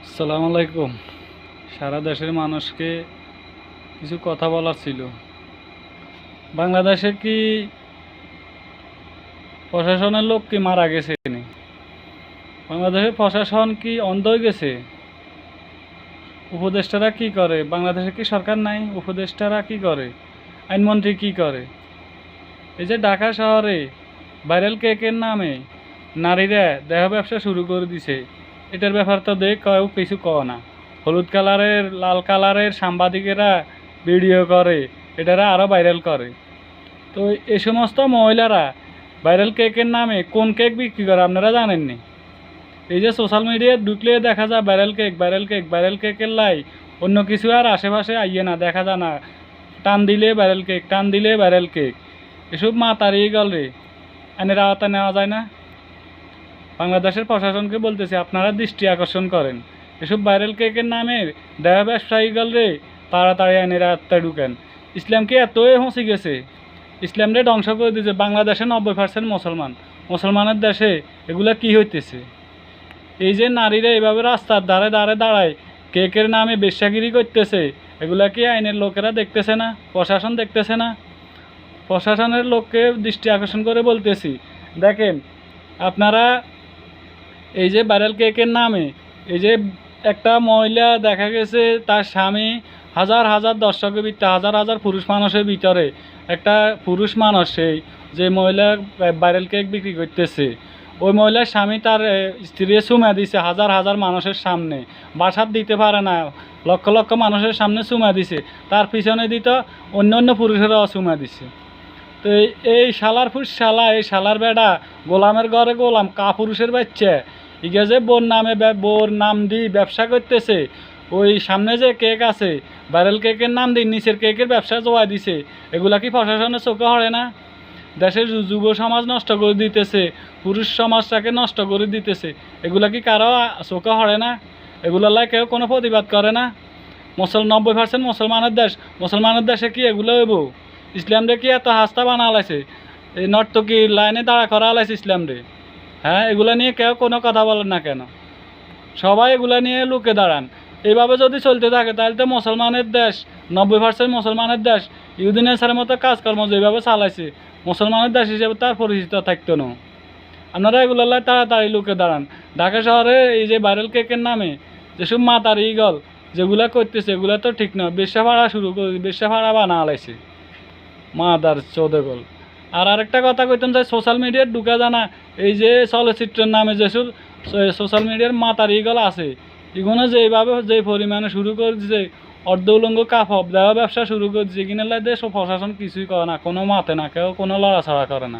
আসসালামু আলাইকুম। সারা দেশের মানুষকে কিছু কথা বলার ছিল। বাংলাদেশে কি প্রশাসনের লোক কি মারা গেছে নি? বাংলাদেশের প্রশাসন কি অন্ধ হয়ে গেছে? উপদেষ্টারা কি করে? বাংলাদেশে কি সরকার নাই? উপদেষ্টারা কি করে? আইনমন্ত্রী কি করে? এই যে ঢাকা শহরে ভাইরাল কেকের নামে নারীরা দেহ ব্যবসা শুরু করে দিছে, এটার ব্যাপার তো কেউ কিছু কয় না। হলুদ কালারের লাল কালারের সাংবাদিকেরা ভিডিও করে, এটারা আরও ভাইরাল করে। তো এই সমস্ত মহিলারা ভাইরাল কেকের নামে কোন কেক বিক্রি করে আপনারা জানেননি? এই যে সোশ্যাল মিডিয়ায় ঢুকলে দেখা যায় viral cake, viral cake, viral কেকের লাই অন্য কিছু আর আশেপাশে আইয়ে না, দেখা যায় না। টান দিলে ভাইরাল কেক, টান দিলে ভাইরাল কেক, এসব মা তাড়িয়ে গেল রে। আইনের আওতা নেওয়া যায় না? বাংলাদেশের প্রশাসনকে বলতেছি, আপনারা দৃষ্টি আকর্ষণ করেন। এসব ভাইরাল কেকের নামে দেহ ব্যবসায়ী গেল রে, তাড়াতাড়ি আইনের আওতায় ঢুকেন। ইসলামকে এতই হঁসি গেছে, ইসলামরে ধ্বংস করে দিয়েছে। বাংলাদেশে 90% মুসলমান, মুসলমানের দেশে এগুলা কি হইতেছে? এই যে নারীরা এভাবে রাস্তার ধারে ধারে দাঁড়ায় কেকের নামে বেশ্যাগিরি করতেছে, এগুলা কি আইনের লোকেরা দেখতেছে না? প্রশাসন দেখতেছে না? প্রশাসনের লোককে দৃষ্টি আকর্ষণ করে বলতেছি, দেখেন আপনারা এই যে ভাইরাল কেকের নামে এই যে একটা মহিলা দেখা গেছে তার স্বামী হাজার হাজার দর্শকের ভিতরে, হাজার হাজার পুরুষ মানুষের ভিতরে একটা পুরুষ মানুষ, সেই যে মহিলা ভাইরাল কেক বিক্রি করতেছে, ওই মহিলার স্বামী তার স্ত্রী চুমা দিছে হাজার হাজার মানুষের সামনে। বাসার দিতে পারে না, লক্ষ লক্ষ মানুষের সামনে চুমা দিছে, তার পিছনে দিত অন্য অন্য পুরুষেরাও চুমা দিছে। তো এই শালার ফুস শালা, এই শালার বেড়া গোলামের ঘরে গোলাম, পুরুষের বাচ্চা ইগে যে বোর নাম দিয়ে ব্যবসা করতেছে। ওই সামনে যে কেক আছে ভাইরাল কেকের নাম দিয়ে নিচের কেকের ব্যবসা জোয়াই দিছে, এগুলা কি প্রশাসনের চোখে হরে না? দেশের যুব সমাজ নষ্ট করে দিতেছে, পুরুষ সমাজটাকে নষ্ট করে দিতেছে, এগুলা কি কারো চোখে হরে না? এগুলার কেউ কোনো প্রতিবাদ করে না? 90% মুসলমানের দেশ, মুসলমানের দেশে কি এগুলো হইব? ইসলামরে কি এত হাস্তা বানা লাইছে? এই নর্তকী লাইনে দাঁড়া করা লাইছে ইসলামরে। হ্যাঁ, এগুলা নিয়ে কেউ কোনো কথা বলেন না কেন? সবাই এগুলা নিয়ে লুকে দাঁড়ান। এইভাবে যদি চলতে থাকে তাহলে তো মুসলমানের দেশ, 90% মুসলমানের দেশ ইহুদিনের মতো কাজকর্ম যেভাবে চালাইছে, মুসলমানের দেশ হিসেবে তার পরিচিত থাকতো না। আপনারা এগুলোর তাড়াতাড়ি লুকে দাঁড়ান। ঢাকা শহরে এই যে ভাইরাল কেকের নামে যেসব মাতার ইগল যেগুলা করতেছে, এগুলা তো ঠিক নয়। বেশ্যা ভাড়া শুরু করে, বেশ্যা ভাড়া বানা আলাইছে মাদার চৌদেগল। আর আরেকটা কথা কইতাম চাই, সোশ্যাল মিডিয়ার ঢুকা জানা এই যে চলচ্চিত্রের নামে যেসব সোশ্যাল মিডিয়ার মাতার ইগল আছে, এগুলো যেভাবে যে পরিমাণে শুরু করে দিছে, অর্ধ উলঙ্গ কাপড় দেওয়া ব্যবসা শুরু করে দিচ্ছে, কিনে দেশ প্রশাসন কিছুই করে না, কোনো মাতে না, কেউ কোনো লড়াছড়া করে না।